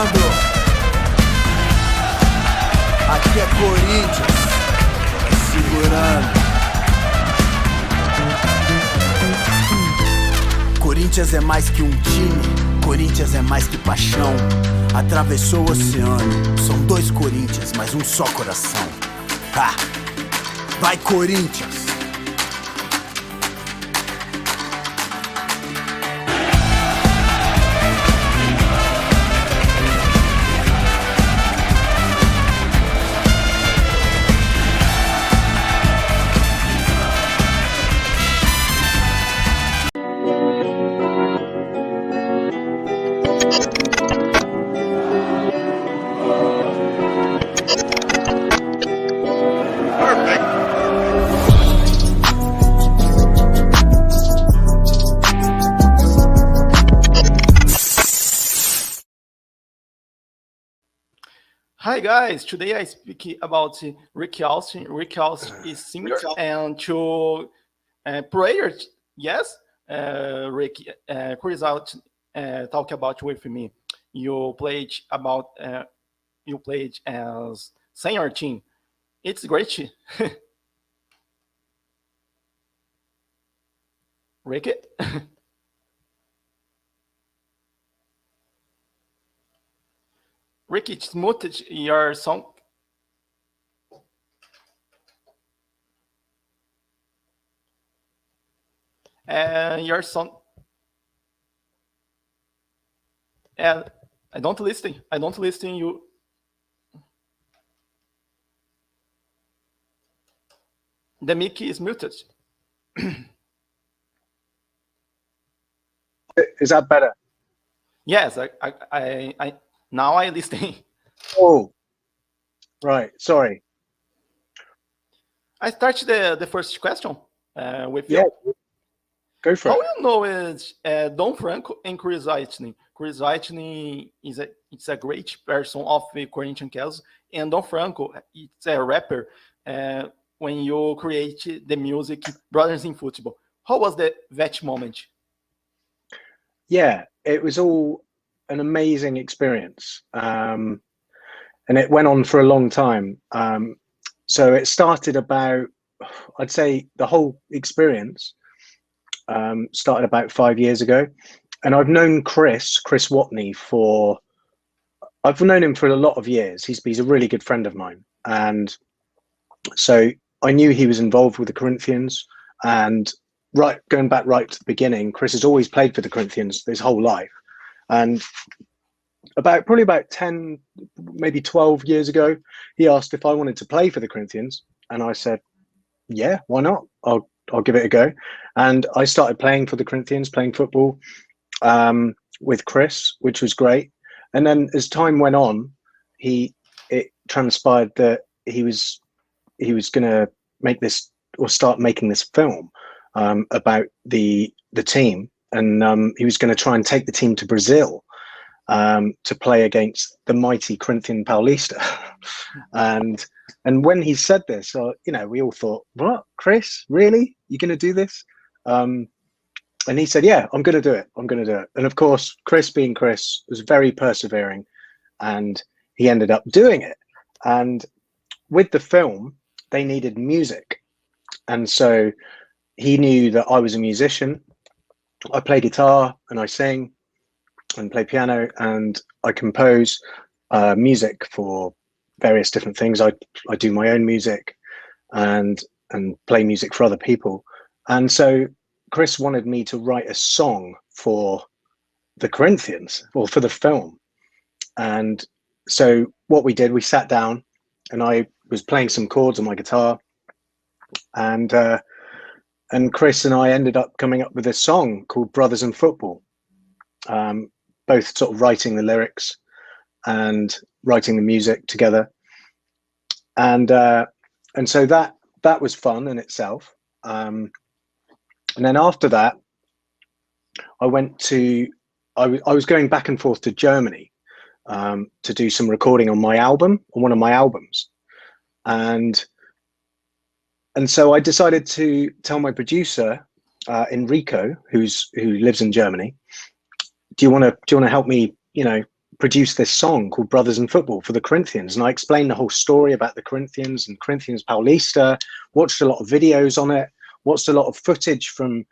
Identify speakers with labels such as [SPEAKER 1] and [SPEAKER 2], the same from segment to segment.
[SPEAKER 1] segurando. Aqui é Corinthians, segurando. Corinthians é mais que um time, Corinthians é mais que paixão. Atravessou o oceano, são dois Corinthians, mas um só coração. Ha! Vai Corinthians!
[SPEAKER 2] Hi guys, today I speak about Rick Austin. Rick Austin is singer and two players. Yes, Rick, Chris out talk about with me. You played as senior team. It's great. Rick. Rick, it's muted your song. Your song. I don't listen. I don't listen you. The mic is muted.
[SPEAKER 3] Is that better?
[SPEAKER 2] Yes, I now I listen.
[SPEAKER 3] Oh, right. Sorry.
[SPEAKER 2] I start the first question with you.
[SPEAKER 3] Go for
[SPEAKER 2] How
[SPEAKER 3] it.
[SPEAKER 2] you know is Don Franco and Chris Whitney. Chris Whitney is a great person of the Corinthian-Casuals, and Don Franco it's a rapper. When you create the music Brothers in Football, how was that moment?
[SPEAKER 3] Yeah, it was all an amazing experience, and it went on for a long time. So it started about, I'd say, the whole experience started about 5 years ago, and I've known Chris Watney I've known him for a lot of years. He's a really good friend of mine, and so I knew he was involved with the Corinthians, and going back right to the beginning, Chris has always played for the Corinthians his whole life. And probably about 10, maybe 12 years ago, he asked if I wanted to play for the Corinthians, and I said, yeah, why not? I'll give it a go. And I started playing for the Corinthians, playing football with Chris, which was great. And then as time went on, it transpired that he was going to make this, or start making this film about the team. And he was going to try and take the team to Brazil to play against the mighty Corinthian Paulista. and when he said this, we all thought, what, Chris, really? You're going to do this? And he said, yeah, I'm going to do it. I'm going to do it. And of course, Chris being Chris was very persevering, and he ended up doing it. And with the film, they needed music. And so he knew that I was a musician. I play guitar and I sing and play piano, and I compose music for various different things. I do my own music and play music for other people. And so Chris wanted me to write a song for the Corinthians, or for the film. And so what we did, we sat down and I was playing some chords on my guitar, and Chris and I ended up coming up with this song called Brothers in Football, both sort of writing the lyrics and writing the music together. And so that was fun in itself. And then after that, I was going back and forth to Germany to do some recording on one of my albums. And so I decided to tell my producer, Enrico, who lives in Germany, do you want to help me, produced this song called Brothers in Football for the Corinthians. And I explained the whole story about the Corinthians and Corinthians Paulista, watched a lot of videos on it, watched a lot of footage from,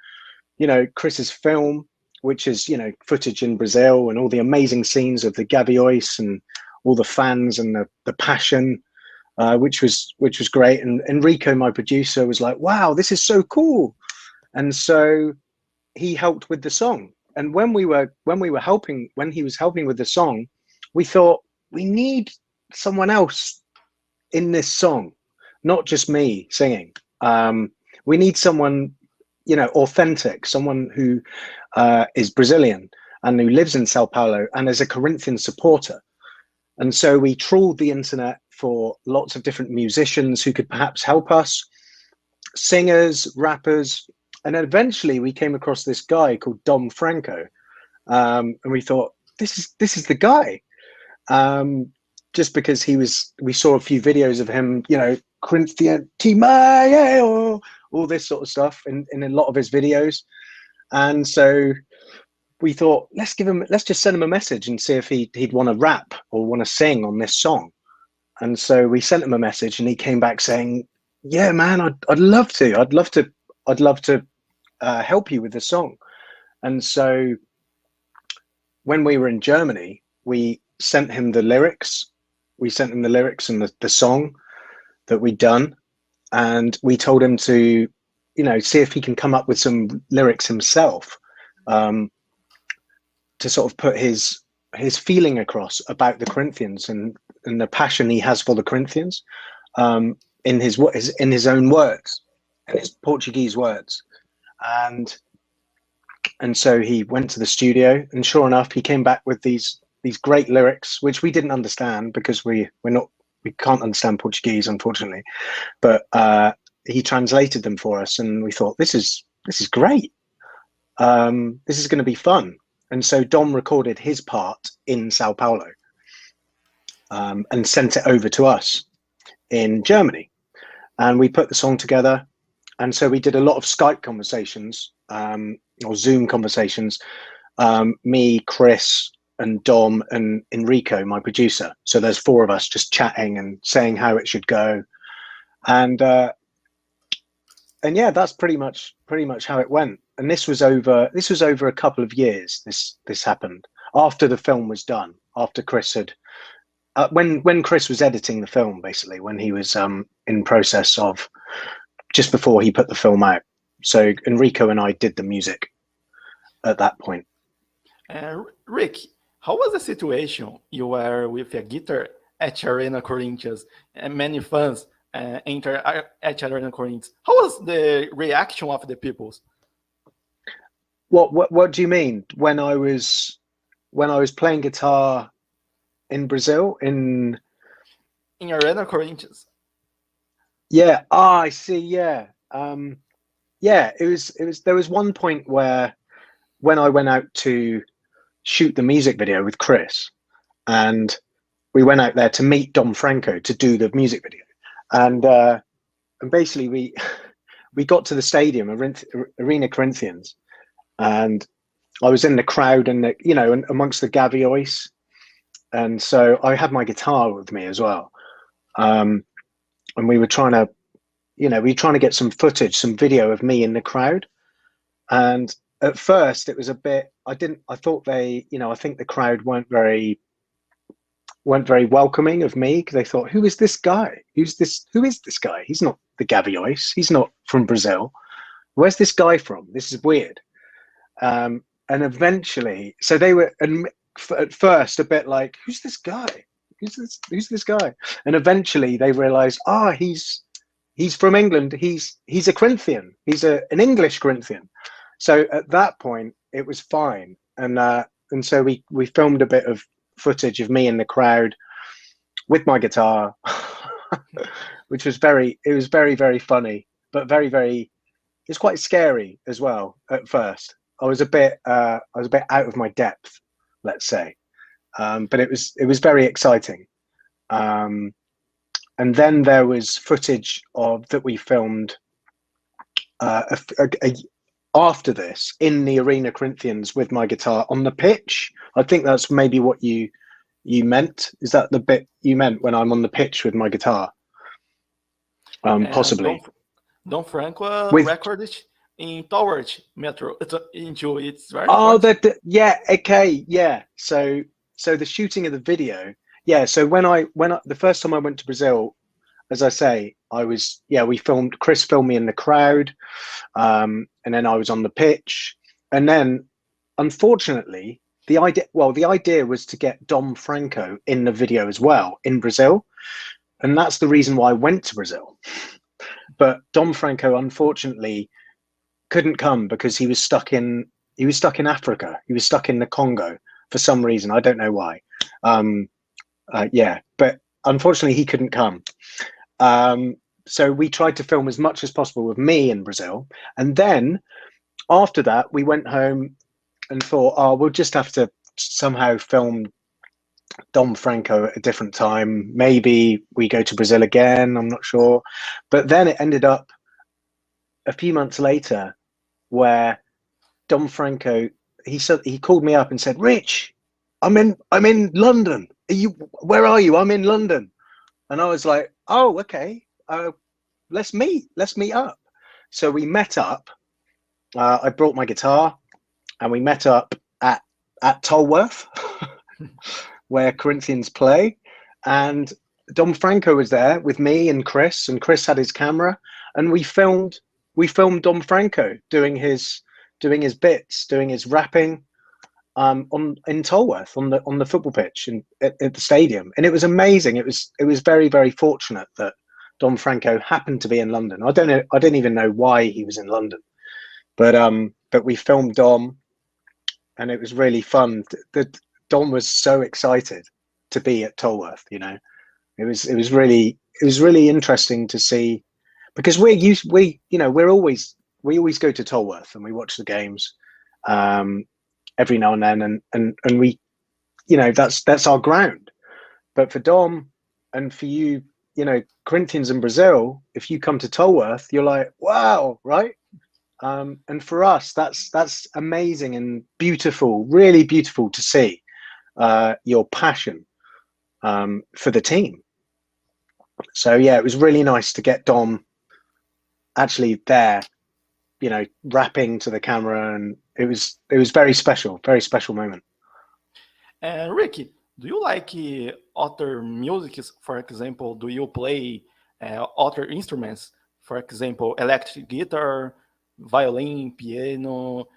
[SPEAKER 3] you know, Chris's film, which is, you know, footage in Brazil and all the amazing scenes of the Gaviões and all the fans and the passion, which was great. And Enrico, my producer, was like, wow, this is so cool. And so he helped with the song. And when he was helping with the song, we thought, we need someone else in this song, not just me singing. We need someone, you know, authentic, someone who is Brazilian and who lives in Sao Paulo and is a Corinthian supporter. And so we trawled the internet for lots of different musicians who could perhaps help us, singers, rappers. And then eventually we came across this guy called Dom Franco. And we thought, this is the guy. Just because we saw a few videos of him, you know, Corinthian, all this sort of stuff in a lot of his videos. And so we thought, let's just send him a message and see if he'd want to rap or want to sing on this song. And so we sent him a message and he came back saying, yeah, man, I'd love to help you with the song. And so when we were in Germany, we sent him the lyrics. We sent him the lyrics and the song that we'd done. And we told him to, you know, see if he can come up with some lyrics himself, to sort of put his feeling across about the Corinthians and the passion he has for the Corinthians, in his own words, in his Portuguese words. And so he went to the studio, and sure enough, he came back with these great lyrics, which we didn't understand because we can't understand Portuguese, unfortunately. But he translated them for us, and we thought, this is great. This is going to be fun. And so Dom recorded his part in Sao Paulo, and sent it over to us in Germany. And we put the song together. And so we did a lot of Skype conversations, or Zoom conversations, me, Chris, and Dom, and Enrico, my producer. So there's 4 of us just chatting and saying how it should go. And yeah, that's pretty much how it went. And this was over a couple of years. This happened after the film was done, after Chris had, when Chris was editing the film, basically, when he was in process of, just before he put the film out. So Enrico and I did the music at that point.
[SPEAKER 2] Rick, how was the situation? You were with a guitar at Arena Corinthians, and many fans enter at Arena Corinthians. How was the reaction of the people?
[SPEAKER 3] What do you mean? When I was playing guitar in Brazil, in
[SPEAKER 2] Arena Corinthians?
[SPEAKER 3] Yeah. I see. Yeah. Yeah. It was. There was one point where, when I went out to shoot the music video with Chris, and we went out there to meet Dom Franco to do the music video, and basically we got to the stadium, Arena Corinthians, and I was in the crowd and amongst the Gaviões, and so I had my guitar with me as well. And we were trying to get some footage, some video of me in the crowd. And at first it was a bit, I thought I think the crowd weren't very welcoming of me, because they thought, who is this guy? Who is this guy? He's not the Gaviões. He's not from Brazil. Where's this guy from? This is weird. And eventually, so they were at first a bit like, who's this guy? Who's this guy? And eventually they realized, he's from England. He's a Corinthian. He's an English Corinthian. So at that point it was fine. And so we filmed a bit of footage of me in the crowd with my guitar, which was very, very funny, but it's quite scary as well. At first I was a bit out of my depth, let's say. But it was very exciting. And then there was footage that we filmed after this in the Arena Corinthians with my guitar on the pitch. I think that's maybe what you you meant? Is that the bit you meant when I'm on the pitch with my guitar? Possibly.
[SPEAKER 2] Dom Franco
[SPEAKER 3] With
[SPEAKER 2] recorded in Toward Metro. It's very
[SPEAKER 3] oh,
[SPEAKER 2] important.
[SPEAKER 3] yeah, okay, yeah. So the shooting of the video, yeah. So when I the first time I went to Brazil, as I say, Chris filmed me in the crowd, and then I was on the pitch, and then unfortunately the idea was to get Dom Franco in the video as well in Brazil, and that's the reason why I went to Brazil. But Dom Franco unfortunately couldn't come because he was stuck in Africa. He was stuck in the Congo for some reason. I don't know why. But unfortunately he couldn't come. So we tried to film as much as possible with me in Brazil. And then after that, we went home and thought, oh, we'll just have to somehow film Dom Franco at a different time. Maybe we go to Brazil again, I'm not sure. But then it ended up a few months later where Dom Franco, he called me up and said, Rich, I'm in London. Where are you? I'm in London. And I was like, oh, okay. Let's meet up. So we met up. I brought my guitar and we met up at Tolworth where Corinthians play. And Dom Franco was there with me and Chris had his camera, and we filmed Dom Franco doing his bits, doing his rapping in Tolworth on the football pitch at the stadium. And it was amazing. It was very, very fortunate that Dom Franco happened to be in London. I didn't even know why he was in London, but we filmed Dom, and it was really fun. Dom was so excited to be at Tolworth. You know, it was really interesting to see, because we always go to Tolworth and we watch the games every now and then, and we, that's our ground. But for Dom and for you, Corinthians in Brazil, if you come to Tolworth, you're like, wow, right? And for us, that's amazing and beautiful, really beautiful to see your passion for the team. So yeah, it was really nice to get Dom actually there, rapping to the camera, and it was very special moment.
[SPEAKER 2] And Ricky, do you like other music? For example, do you play other instruments? For example, electric guitar, violin, piano.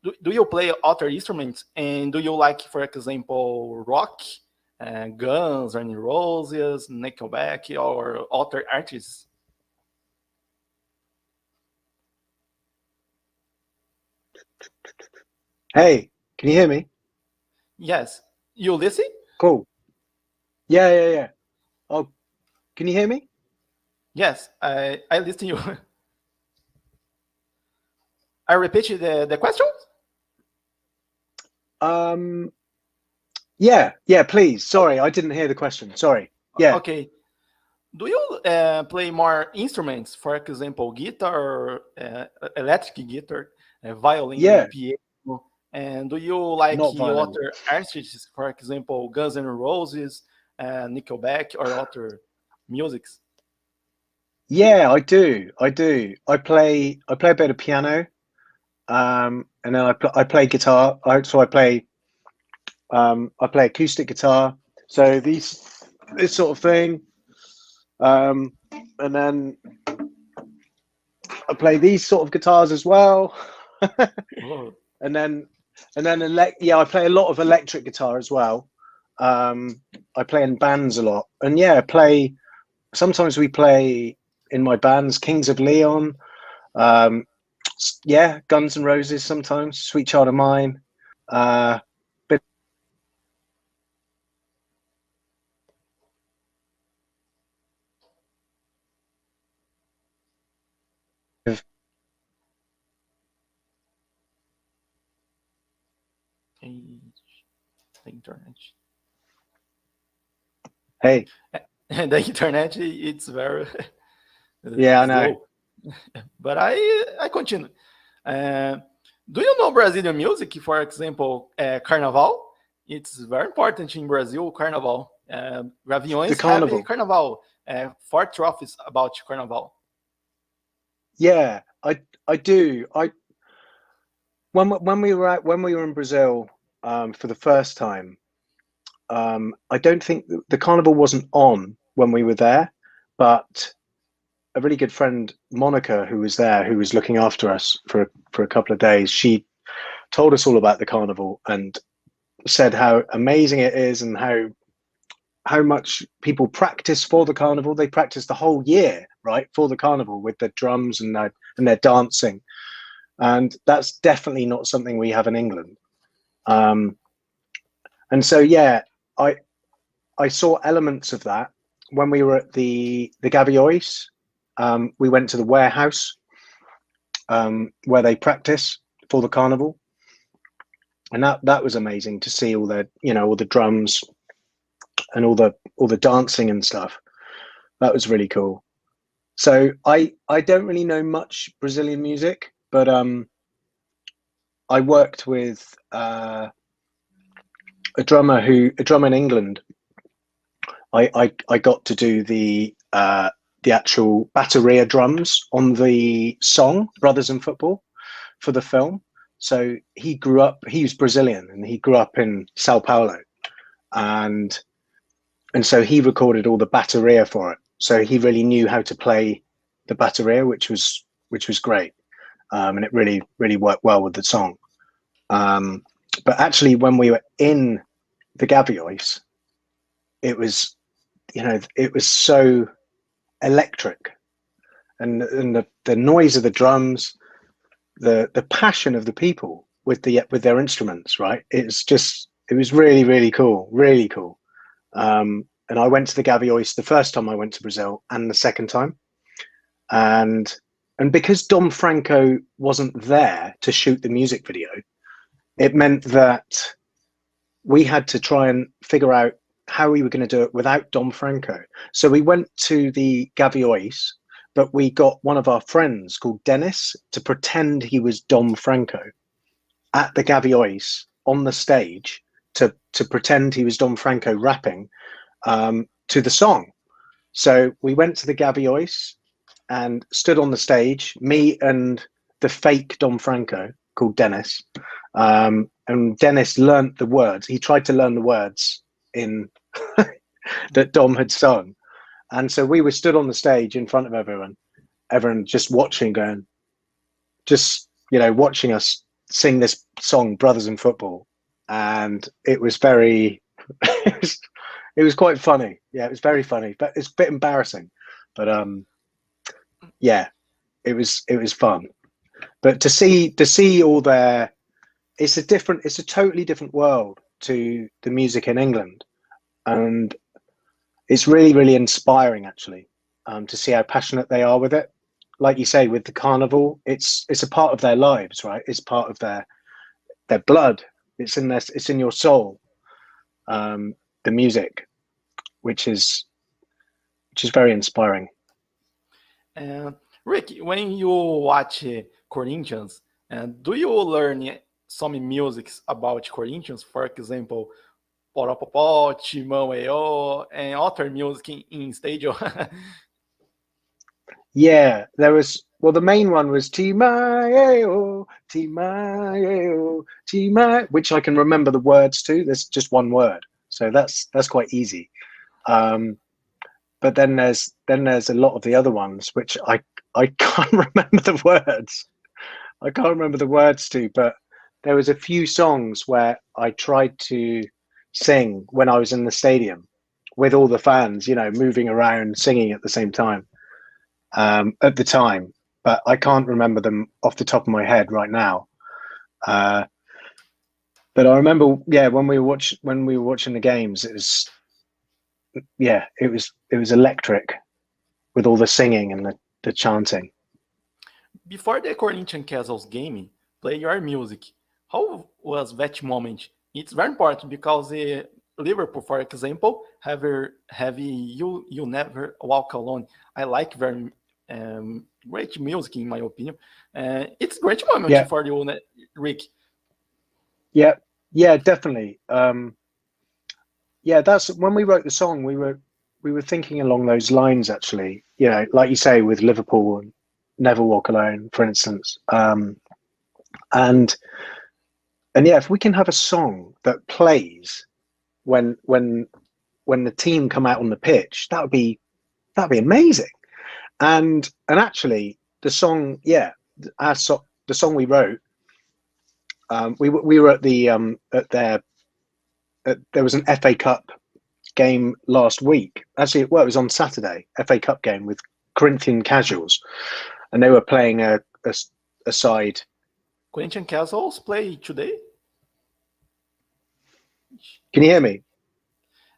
[SPEAKER 2] Do you play other instruments? And do you like, for example, rock, Guns N' Roses, Nickelback, or other artists?
[SPEAKER 3] Hey, can you hear me?
[SPEAKER 2] Yes. You listen?
[SPEAKER 3] Cool. Yeah. Oh, can you hear me?
[SPEAKER 2] Yes, I listen you. I repeat the question?
[SPEAKER 3] Yeah, please. Sorry, I didn't hear the question. Sorry. Yeah.
[SPEAKER 2] Okay. Do you play more instruments? For example, guitar, electric guitar, violin,
[SPEAKER 3] Yeah.
[SPEAKER 2] piano? And do you like
[SPEAKER 3] Not violin.
[SPEAKER 2] other artists? For example, Guns N' Roses, Nickelback, or other musics?
[SPEAKER 3] Yeah, I do. I play a bit of piano, and then I play guitar. I play acoustic guitar. So this sort of thing, and then I play these sort of guitars as well.
[SPEAKER 2] Oh.
[SPEAKER 3] and then I play a lot of electric guitar as well. I play in bands a lot, and sometimes we play in my bands, Kings of Leon, Guns N' Roses sometimes, Sweet Child of Mine, bit of
[SPEAKER 2] The internet.
[SPEAKER 3] hey.
[SPEAKER 2] The internet, it's very
[SPEAKER 3] Yeah, I know.
[SPEAKER 2] slow. But I continue. Do you know Brazilian music? For example, Carnaval? it's very important in Brazil, Carnival. Gaviões
[SPEAKER 3] The carnival.
[SPEAKER 2] have Carnival. 4 trophies about Carnival.
[SPEAKER 3] Yeah, I do. When we were in Brazil for the first time, I don't think the carnival wasn't on when we were there, but a really good friend, Monica, who was there, who was looking after us for a couple of days, she told us all about the carnival and said how amazing it is and how much people practice for the carnival. They practice the whole year, right, for the carnival with their drums and their dancing. And that's definitely not something we have in England. And so, yeah, I saw elements of that when we were at the Gaviões. We went to the warehouse where they practice for the carnival, and that was amazing to see all the drums and all the dancing and stuff. That was really cool. So I don't really know much Brazilian music, but I worked with a drummer in England. I got to do the actual bateria drums on the song Brothers in Football for the film. So he was Brazilian and he grew up in Sao Paulo, and so he recorded all the bateria for it. So he really knew how to play the bateria, which was great. And it really, really worked well with the song. But actually when we were in the Gaviões, it was so electric, and the noise of the drums, the passion of the people with their instruments, right? It was really, really cool, really cool. And I went to the Gaviões the first time I went to Brazil and the second time, and because Dom Franco wasn't there to shoot the music video, it meant that we had to try and figure out how we were going to do it without Dom Franco. So we went to the Gaviões, but we got one of our friends called Dennis to pretend he was Dom Franco at the Gaviões on the stage to pretend he was Dom Franco rapping to the song. So we went to the Gaviões and stood on the stage, me and the fake Dom Franco called Dennis. And Dennis learnt the words. He tried to learn the words in that Dom had sung. And so we were stood on the stage in front of everyone just watching, watching us sing this song, Brothers in Football. And it was very, it was quite funny. Yeah, it was very funny, but it's a bit embarrassing. But yeah, it was fun. But to see all their, it's a totally different world to the music in England, and it's really, really inspiring actually to see how passionate they are with it. Like you say, with the carnival, it's a part of their lives, right? It's part of their blood. It's in your soul. The music, which is very inspiring.
[SPEAKER 2] Rick, when you watch Corinthians, do you learn some music about Corinthians? For example, Poropopó, Timão EO, and other music in stadium?
[SPEAKER 3] Yeah, there was. Well, the main one was Timão, Timão, Timão, which I can remember the words to. There's just one word, so that's quite easy. But then there's a lot of the other ones which I can't remember the words. I can't remember the words to, but there was a few songs where I tried to sing when I was in the stadium with all the fans, moving around, singing at the same time at the time, but I can't remember them off the top of my head right now. But I remember, yeah, when we were watching the games, it was electric with all the singing and the chanting.
[SPEAKER 2] Before the Corinthian-Casuals game, play your music. How was that moment? It's very important because Liverpool, for example, have you never walk alone. I like very great music, in my opinion. It's a great moment for you, Rick.
[SPEAKER 3] Yeah, Yeah, definitely. Yeah, that's when we wrote the song. We were thinking along those lines, actually. You know, like you say, with Liverpool and Never Walk Alone, for instance. And yeah, if we can have a song that plays when the team come out on the pitch, that'd be amazing. And actually, the song, yeah, the song we wrote, we were at there was an FA Cup game last week. Actually, well, it was on Saturday, FA Cup game with Corinthian-Casuals, and they were playing a side.
[SPEAKER 2] Corinthian-Casuals play today?
[SPEAKER 3] Can you hear me?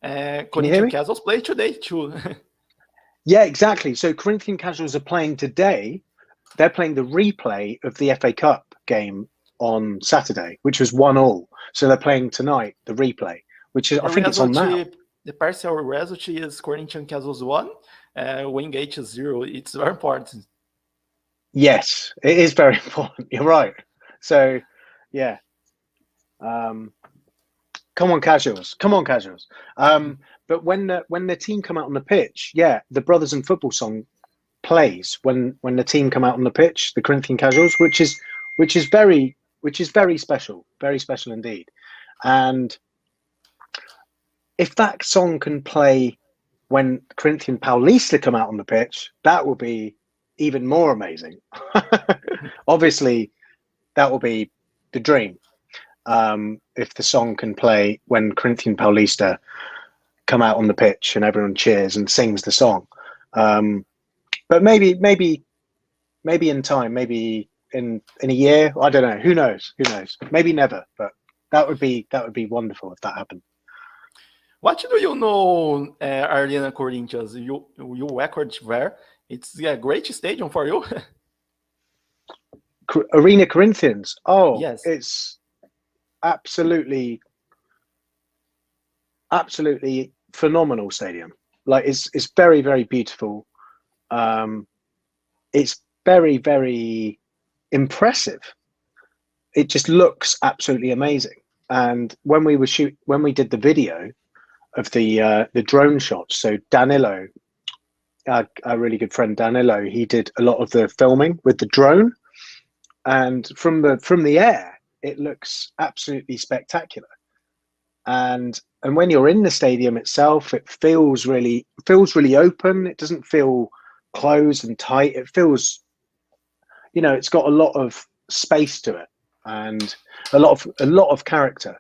[SPEAKER 3] Can you hear me?
[SPEAKER 2] Corinthian-Casuals play today too.
[SPEAKER 3] Yeah, exactly. So Corinthian-Casuals are playing today. They're playing the replay of the FA Cup game on Saturday, which was 1-1. So they're playing tonight, the replay, which is, I think it's on now.
[SPEAKER 2] The partial result is Corinthian-Casuals 1, Wingate 0. It's very important.
[SPEAKER 3] Yes, it is very important. You're right. So, yeah. Come on, Casuals. Come on, Casuals. But when the team come out on the pitch, yeah, the Brothers in Football song plays when the team come out on the pitch, the Corinthian-Casuals, which is very special indeed. And if that song can play when Corinthian Paulista come out on the pitch, that will be even more amazing. Obviously, that will be the dream. If the song can play when Corinthian Paulista come out on the pitch and everyone cheers and sings the song. But maybe in time, maybe in a year, I don't know. Who knows? Maybe never, but that would be wonderful if that happened.
[SPEAKER 2] What do you know, Arena Corinthians? You record there. It's a great stadium for you.
[SPEAKER 3] Arena Corinthians. Oh,
[SPEAKER 2] yes.
[SPEAKER 3] It's absolutely phenomenal stadium. Like it's very, very beautiful. It's very, very impressive. It just looks absolutely amazing. And when we did the video of the drone shots, so Danilo, our really good friend Danilo, he did a lot of the filming with the drone, and from the air, it looks absolutely spectacular. And when you're in the stadium itself, it feels really open. It doesn't feel closed and tight. It feels, it's got a lot of space to it and a lot of character.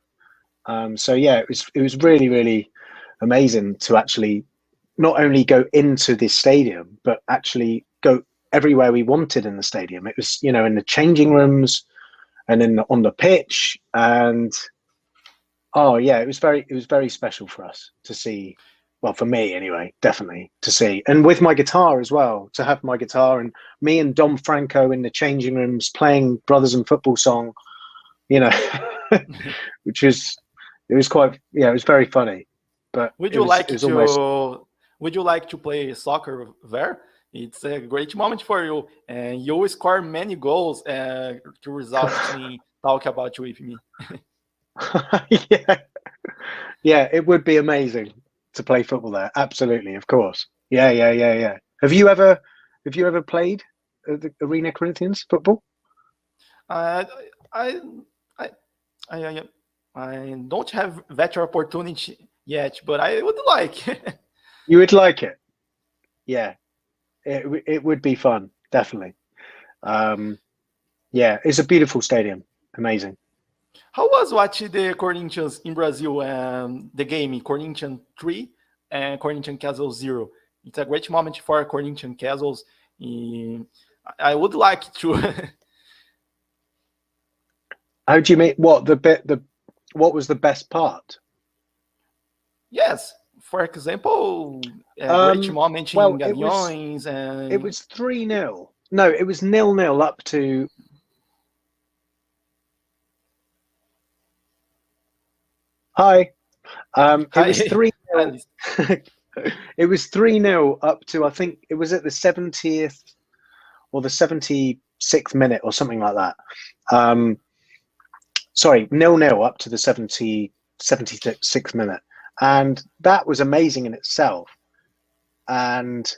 [SPEAKER 3] So yeah, it was really, really amazing to actually not only go into this stadium, but actually go everywhere we wanted in the stadium. It was, in the changing rooms and on the pitch, and oh yeah, it was very special for us to see. Well, for me anyway, definitely to see, and with my guitar as well, to have my guitar and me and Dom Franco in the changing rooms playing Brothers in Football song, which is, it was very funny. But
[SPEAKER 2] would you like to play soccer there? It's a great moment for you, and you will score many goals to result in talk about you with me.
[SPEAKER 3] Yeah, it would be amazing to play football there. Absolutely, of course. Yeah. Have you ever played the Arena Corinthians football?
[SPEAKER 2] I don't have that opportunity yet, but I would like.
[SPEAKER 3] You would like it? Yeah, it would be fun, definitely. Yeah, it's a beautiful stadium. Amazing.
[SPEAKER 2] How was watching the Corinthians in Brazil and the game Corinthians 3 and Corinthian-Casuals 0? It's a great moment for Corinthian-Casuals. I would like to.
[SPEAKER 3] How do you mean? What was the best part?
[SPEAKER 2] Yes, for example, a great moment in Gaviões, and
[SPEAKER 3] it was 3-0. No, it was 0-0 up to. Hi. It was 3-0. It was 3-0 up to, I think it was at the 70th or the 76th minute or something like that. sorry, 0-0 up to the 76th minute. And that was amazing in itself. And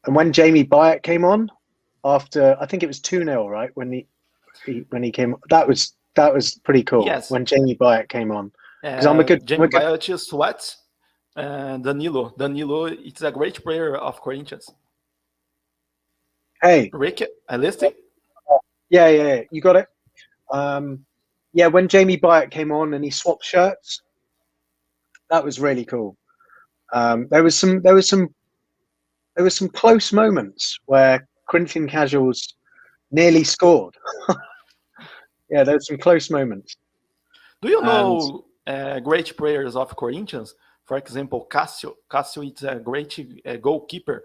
[SPEAKER 3] when Jamie Byatt came on after, I think it was 2-0, right? When he came, that was pretty cool.
[SPEAKER 2] Yes.
[SPEAKER 3] When Jamie Byatt came on, because I'm a good
[SPEAKER 2] Jamie Byatt sweats. Danilo, it's a great player of Corinthians.
[SPEAKER 3] Hey,
[SPEAKER 2] Rick, I listening?
[SPEAKER 3] Yeah, you got it. Yeah, when Jamie Byatt came on and he swapped shirts, that was really cool. There was some close moments where Corinthian-Casuals nearly scored. Yeah, there were some close moments.
[SPEAKER 2] Do you know great players of Corinthians? For example, Cássio. Cássio is a great goalkeeper.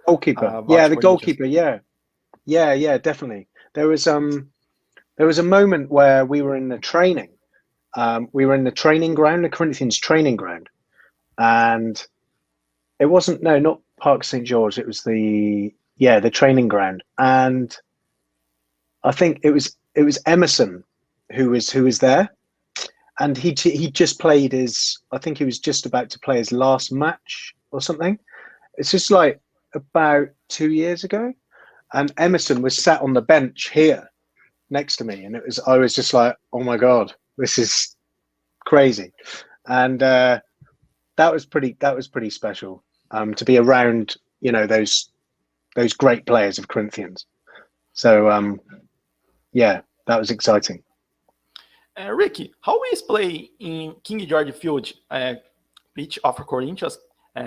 [SPEAKER 3] Yeah, the goalkeeper. Yeah, definitely. There was a moment where we were in the training. We were in the training ground, the Corinthians training ground, and it wasn't not Parc St George. It was the training ground, and I think it was Emerson who was there. And he just played I think he was just about to play his last match or something. It's just like about 2 years ago. And Emerson was sat on the bench here next to me. And I was just like, oh my God, this is crazy. And that was pretty special to be around, those great players of Corinthians. So, yeah, that was exciting.
[SPEAKER 2] Ricky, how is play in King George Field, pitch of Corinthians,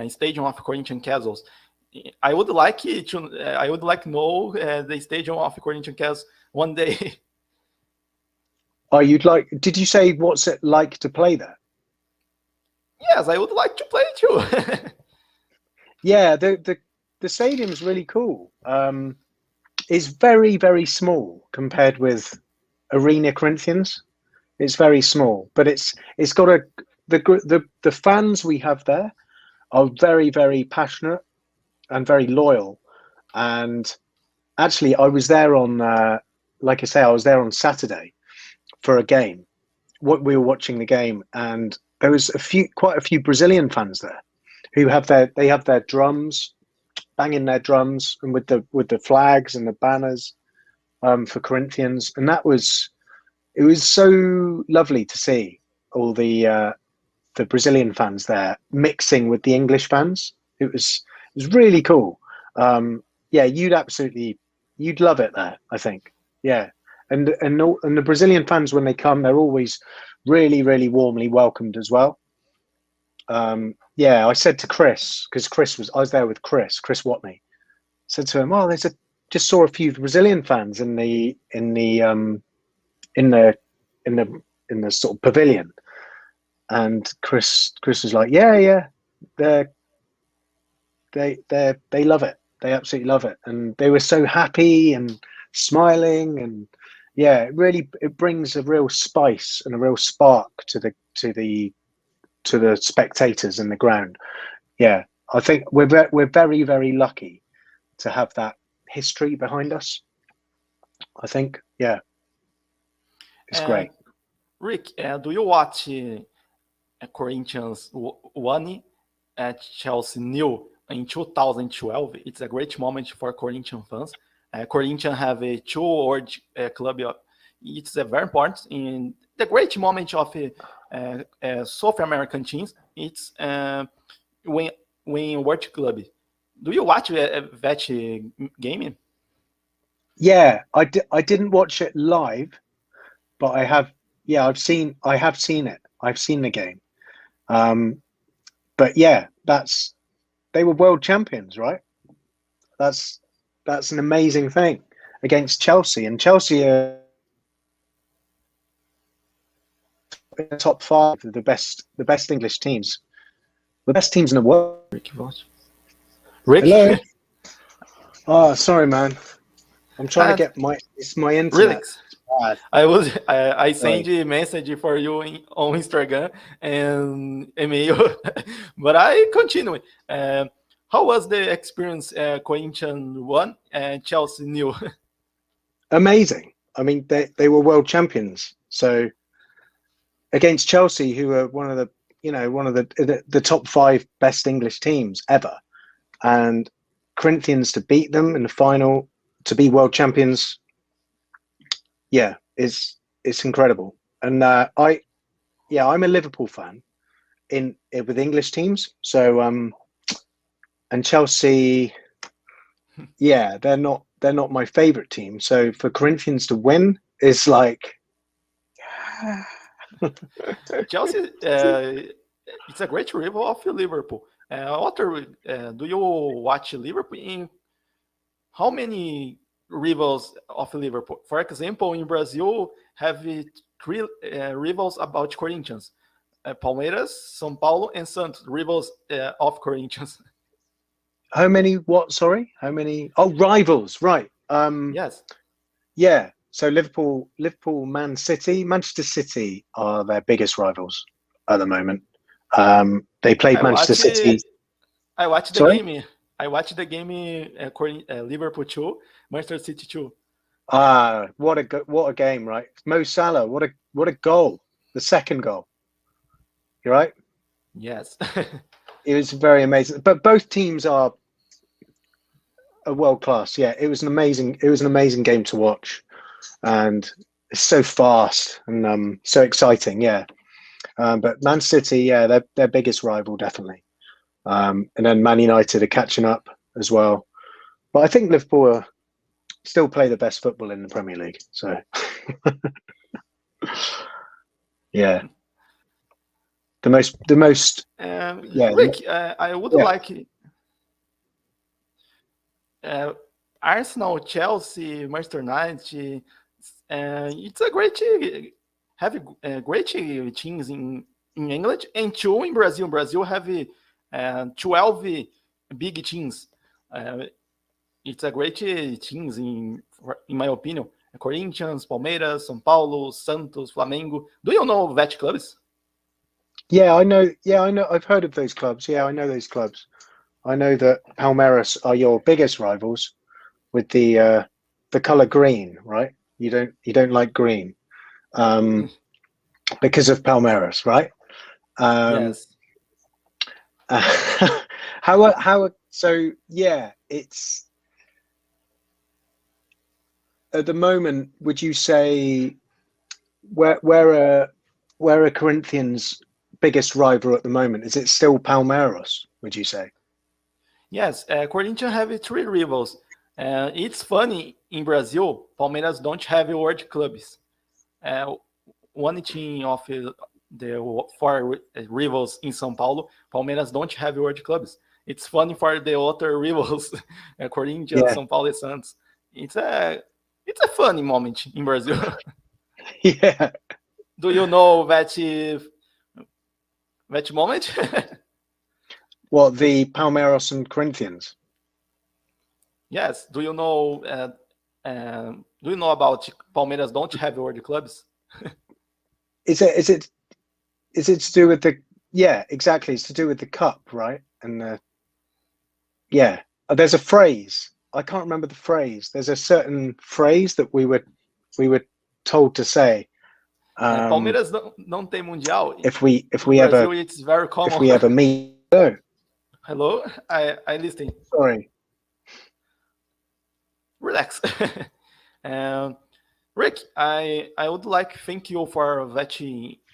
[SPEAKER 2] stadium of Corinthian-Casuals? I would like to know the stadium of Corinthian-Casuals one day.
[SPEAKER 3] Oh, did you say what's it like to play there?
[SPEAKER 2] Yes, I would like to play too.
[SPEAKER 3] Yeah, the stadium is really cool. It's very, very small compared with Arena Corinthians. It's very small, but it's got the fans we have there are very, very passionate and very loyal. And actually, I was there on, like I say, I was there on Saturday for a game. We were watching the game, and there was quite a few Brazilian fans there who have their drums, banging their drums, and with the flags and the banners for Corinthians, and it was so lovely to see all the Brazilian fans there mixing with the English fans. It was really cool. Yeah, you'd love it there, I think. Yeah, and the Brazilian fans, when they come, they're always really, really warmly welcomed as well. Yeah, I said to Chris, because I was there with Chris Watney. Said to him, "Oh, just saw a few Brazilian fans in the sort of pavilion," and Chris was like, "Yeah, they love it. They absolutely love it, and they were so happy and smiling, and yeah, it brings a real spice and a real spark to the spectators in the ground. Yeah, I think we're very, very lucky to have that history behind us. I think, yeah, it's great."
[SPEAKER 2] Rick, do you watch Corinthians won at Chelsea nil in 2012? It's a great moment for Corinthians fans. Corinthians have a 2 World Club. It's very important in the great moment of South American teams. It's when World Club. Do you watch that game?
[SPEAKER 3] Yeah, I didn't watch it live, but I have. Yeah, I have seen it. I've seen the game. But yeah, they were world champions, right? That's an amazing thing against Chelsea, and Chelsea are in the top 5 of the best English teams, the best teams in the world.
[SPEAKER 2] Rick?
[SPEAKER 3] Hello. Oh, sorry, man. I'm trying to get my internet.
[SPEAKER 2] Really? I send a message for you on Instagram and email, but I continue. How was the experience? Corinthians won and Chelsea nil.
[SPEAKER 3] Amazing. I mean, they were world champions, so against Chelsea, who are one of the the top 5 best English teams ever, and Corinthians to beat them in the final, to be world champions. Yeah, it's incredible. And I'm a Liverpool fan with English teams. So and Chelsea, yeah, they're not my favorite team. So for Corinthians to win is like
[SPEAKER 2] Chelsea, it's a great rival of Liverpool. Otter, do you watch Liverpool? In how many rivals of Liverpool? For example, in Brazil, have 3 rivals about Corinthians: Palmeiras, São Paulo, and Santos, rivals of Corinthians.
[SPEAKER 3] how many? What? Sorry, how many? Oh, rivals, right?
[SPEAKER 2] Yes.
[SPEAKER 3] Yeah. So Liverpool, Manchester City are their biggest rivals at the moment. They played Manchester City.
[SPEAKER 2] I watched the
[SPEAKER 3] Sorry?
[SPEAKER 2] game. I watched the game. Liverpool 2, Manchester City 2.
[SPEAKER 3] What a game, right? Mo Salah, what a goal! The second goal. You're right.
[SPEAKER 2] Yes.
[SPEAKER 3] It was very amazing. But both teams are world class. Yeah, it was an amazing game to watch, and it's so fast and so exciting. Yeah. But Man City, yeah, they're their biggest rival, definitely. And then Man United are catching up as well. But I think Liverpool still play the best football in the Premier League. So, yeah, the most. Yeah,
[SPEAKER 2] Rick, I would like Arsenal, Chelsea, Manchester United. It's a great have great teams in England and 2 in Brazil. Brazil have 12 big teams. It's a great teams in my opinion. Corinthians, Palmeiras, São Paulo, Santos, Flamengo. Do you know that clubs?
[SPEAKER 3] Yeah, I know. Yeah, I know. I've heard of those clubs. Yeah, I know those clubs. I know that Palmeiras are your biggest rivals with the color green, right? You don't like green because of Palmeiras, right?
[SPEAKER 2] Yes.
[SPEAKER 3] How so? Yeah, it's at the moment. Would you say where are Corinthians' biggest rival at the moment? Is it still Palmeiras? Would you say?
[SPEAKER 2] Yes, Corinthians have 3 rivals. It's funny, in Brazil, Palmeiras don't have world clubs. One team of the 4 rivals in São Paulo, Palmeiras don't have world clubs. It's funny for the other rivals, Corinthians,
[SPEAKER 3] Yeah.
[SPEAKER 2] São Paulo, and Santos. It's a funny moment in Brazil.
[SPEAKER 3] Yeah.
[SPEAKER 2] Do you know that moment?
[SPEAKER 3] What, the Palmeiras and Corinthians?
[SPEAKER 2] Yes. Do you know about Palmeiras don't have world clubs?
[SPEAKER 3] Is it to do with the? Yeah, exactly. It's to do with the cup, right? And yeah, there's a phrase. I can't remember the phrase. There's a certain phrase that we were told to say.
[SPEAKER 2] Palmeiras não tem mundial.
[SPEAKER 3] If we
[SPEAKER 2] Brazil,
[SPEAKER 3] ever
[SPEAKER 2] it's very common.
[SPEAKER 3] if we ever meet. Oh,
[SPEAKER 2] Hello, I listen.
[SPEAKER 3] sorry.
[SPEAKER 2] Relax. Rick, I would like to thank you for that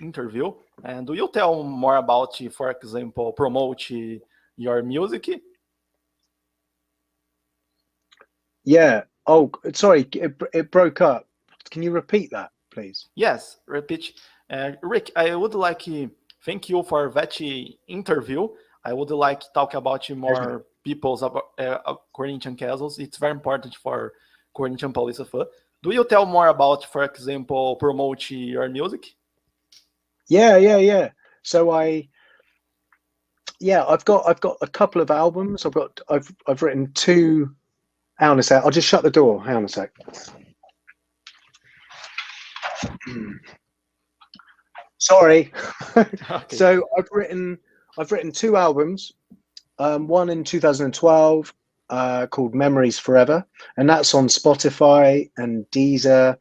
[SPEAKER 2] interview. And do you tell more about, for example, promote your music?
[SPEAKER 3] Yeah. Oh, sorry. It broke up. Can you repeat that, please?
[SPEAKER 2] Yes, repeat. Rick, I would like to thank you for that interview. I would like to talk about more people's about Corinthian-Casuals. It's very important for Corinthian Paulista fan. Do you tell more about, for example, promote your music?
[SPEAKER 3] Yeah. So I've got a couple of albums. I've written 2. Hang on a sec. I'll just shut the door. Hang on a sec. Sorry.
[SPEAKER 2] Okay.
[SPEAKER 3] So I've written 2 albums. One in 2012 called Memories Forever, and that's on Spotify and Deezer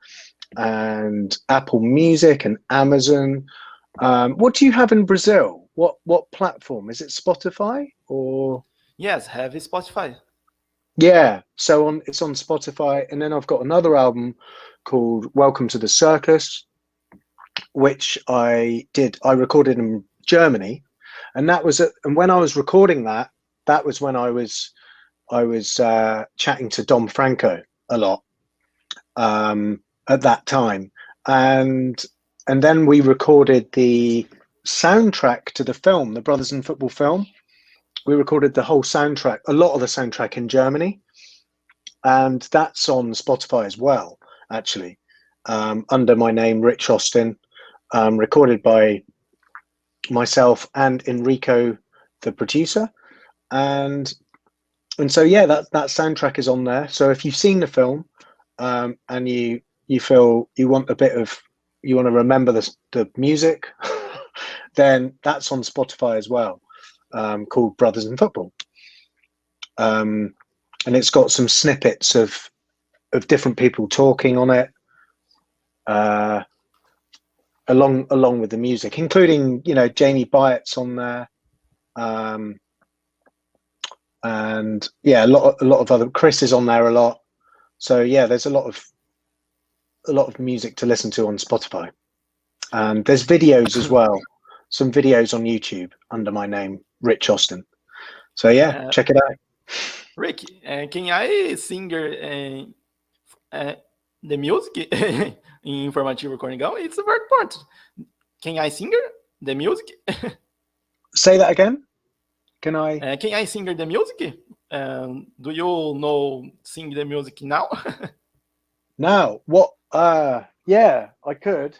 [SPEAKER 3] and Apple Music and Amazon. What do you have in Brazil? What platform? Is it Spotify or?
[SPEAKER 2] Yes, have Spotify.
[SPEAKER 3] Yeah, so it's on Spotify, and then I've got another album called Welcome to the Circus, which I recorded in Germany, and and when I was recording that was when I was chatting to Dom Franco a lot at that time, and then we recorded the soundtrack to the film, the Brothers in Football film. We recorded the whole soundtrack, a lot of the soundtrack in Germany, and that's on Spotify as well, actually, under my name, Rich Austin, recorded by myself and Enrico, the producer, and so yeah, that soundtrack is on there. So if you've seen the film and you feel you want to remember the music, then that's on Spotify as well. Called Brothers in Football, and it's got some snippets of different people talking on it, along with the music, including Jamie Byatt's on there, and yeah, a lot of other. Chris is on there a lot, so yeah, there's a lot of music to listen to on Spotify, and there's videos as well. Some videos on YouTube under my name, Rich Austin. So yeah, check it out.
[SPEAKER 2] Rick, can I sing the music in Informativo Cornigão? It's very important. Can I sing the music?
[SPEAKER 3] Say that again. Can I?
[SPEAKER 2] Can I sing the music? Do you know sing the music now?
[SPEAKER 3] Now, what? Yeah, I could.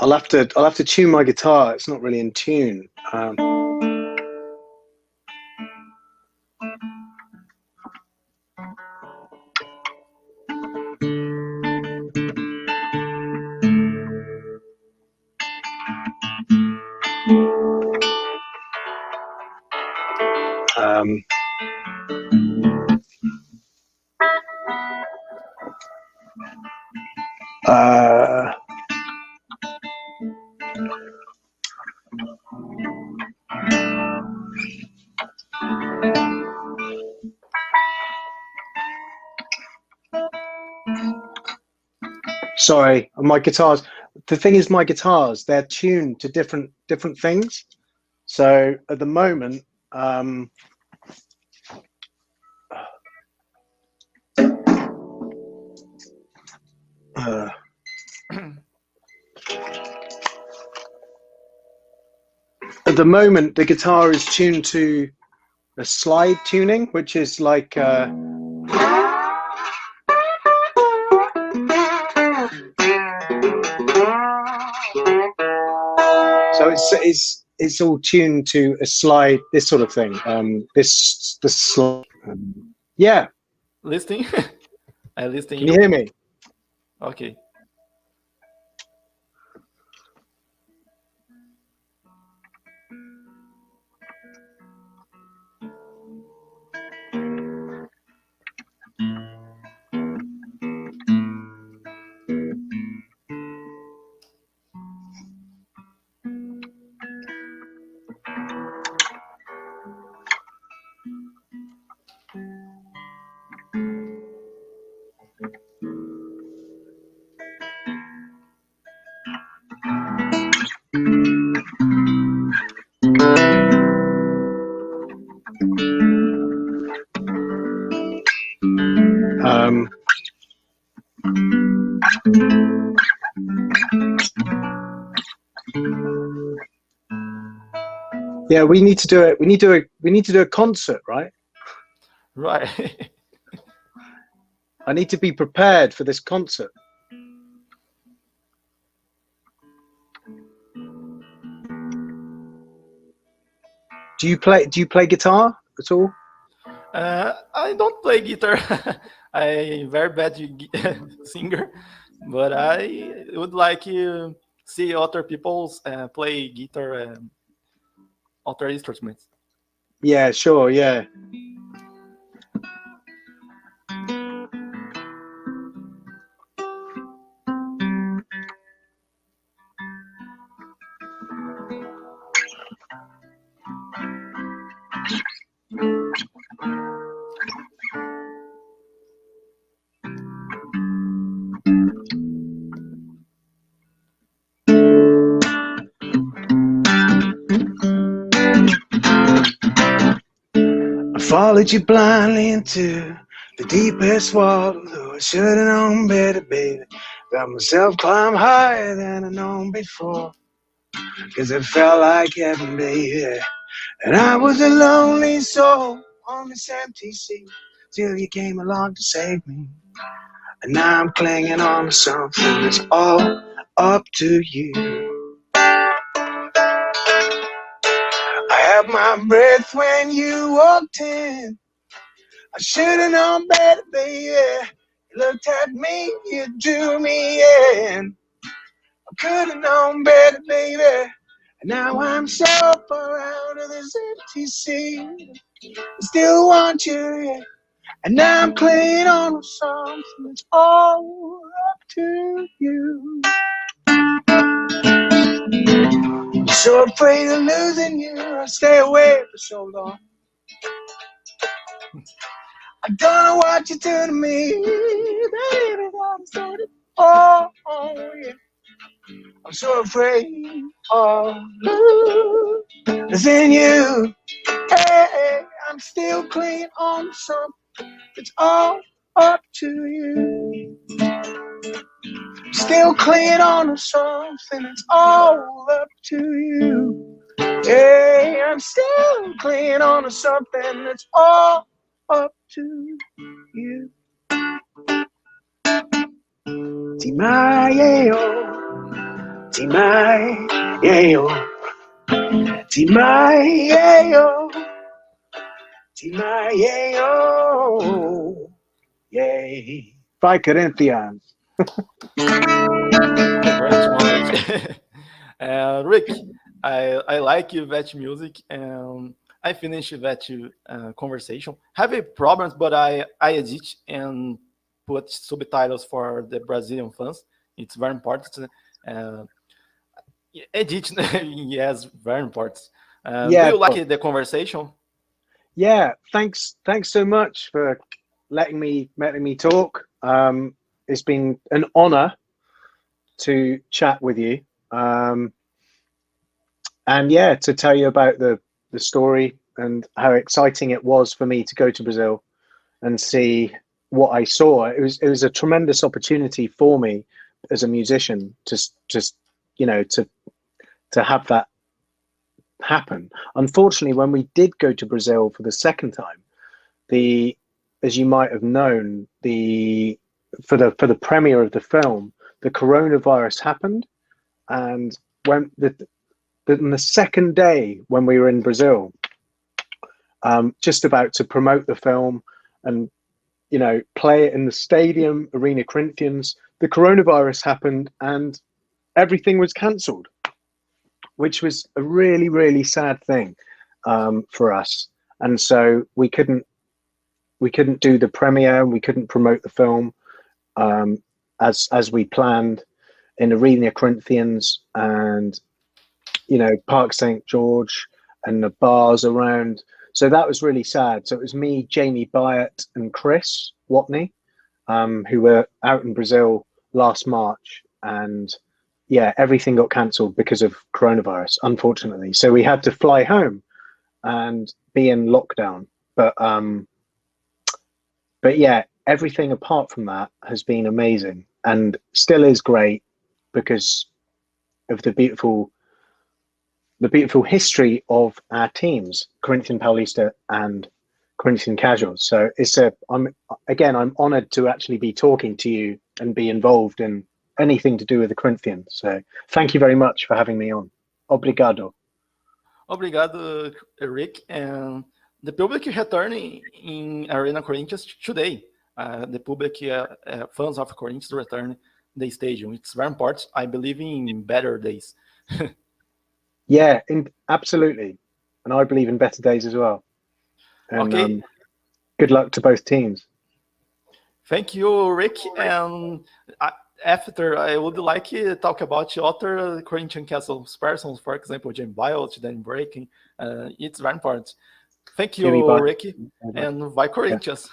[SPEAKER 3] I'll have to tune my guitar. It's not really in tune. Sorry, my guitars. The thing is, my guitars, they're tuned to different things. So at the moment, the guitar is tuned to a slide tuning, which is like so it's all tuned to a slide, this sort of thing. The slide. Yeah.
[SPEAKER 2] Listening. I listen.
[SPEAKER 3] Can you hear me?
[SPEAKER 2] Okay.
[SPEAKER 3] Yeah, we need to do it. We need to do a concert, right?
[SPEAKER 2] Right.
[SPEAKER 3] I need to be prepared for this concert. Do you play guitar at all?
[SPEAKER 2] I don't play guitar. I'm very bad singer, but I would like see other people play guitar and other instruments.
[SPEAKER 3] Yeah, sure, yeah. I followed you blindly into the deepest water, though I should have known better, baby. Got myself climb higher than I known before, 'cause it felt like heaven, baby. And I was a lonely soul on this empty sea, till you came along to save me. And now I'm clinging on to something that's all up to you. I held my breath when you walked in. I should have known better, baby. You looked at me, you drew me in. I could have known better, baby. And now I'm so far out of this empty sea. I still want you, yeah. And now I'm clinging on to something that's all up to you. I'm so afraid of losing you. I stay away for so long. I don't know what you do to me, baby. I'm so yeah. I'm so afraid of losing you. Hey, I'm still clinging on to something. It's all up to you. Still clinging on to something. It's all up to you. Hey, I'm still clinging on to something. It's all up to you. Timayo, Timayo, Timayo, Timayo. Yay. By Corinthians.
[SPEAKER 2] Rick, I like that music, and I finished that conversation. Have a problems, but I edit and put subtitles for the Brazilian fans. It's very important. Edit, yes, very important.
[SPEAKER 3] Yeah,
[SPEAKER 2] do you like the conversation?
[SPEAKER 3] Yeah, thanks so much for letting me talk. It's been an honor to chat with you, and yeah, to tell you about the story and how exciting it was for me to go to Brazil and see what I saw. It was a tremendous opportunity for me as a musician to just to have that happen. Unfortunately, when we did go to Brazil for the second time, as you might have known, for the premiere of the film, the coronavirus happened, and when the second day when we were in Brazil, just about to promote the film and play it in the stadium, Arena Corinthians, the coronavirus happened and everything was cancelled, which was a really, really sad thing for us. And so we couldn't do the premiere, we couldn't promote the film as we planned in Arena Corinthians and Park St. George and the bars around. So that was really sad. So it was me, Jamie Byatt, and Chris Watney, who were out in Brazil last March, and yeah, everything got cancelled because of coronavirus, unfortunately. So we had to fly home and be in lockdown. But yeah, everything apart from that has been amazing and still is great because of the beautiful history of our teams, Corinthian Paulista and Corinthian-Casuals. So I'm honoured to actually be talking to you and be involved in anything to do with the Corinthians. So thank you very much for having me on. Obrigado.
[SPEAKER 2] Obrigado, Rick. And the public returning in Arena Corinthians today. The public fans of Corinthians return the stadium. It's very important. I believe in better days.
[SPEAKER 3] Yeah, absolutely. And I believe in better days as well. And
[SPEAKER 2] Okay.
[SPEAKER 3] Good luck to both teams.
[SPEAKER 2] Thank you, Rick. And after, I would like to talk about other Corinthian-Casuals persons, for example, Jim Biot, then Breaking. It's very important. Thank
[SPEAKER 3] Jimmy
[SPEAKER 2] you,
[SPEAKER 3] Bate.
[SPEAKER 2] Rick. And vai Corinthians.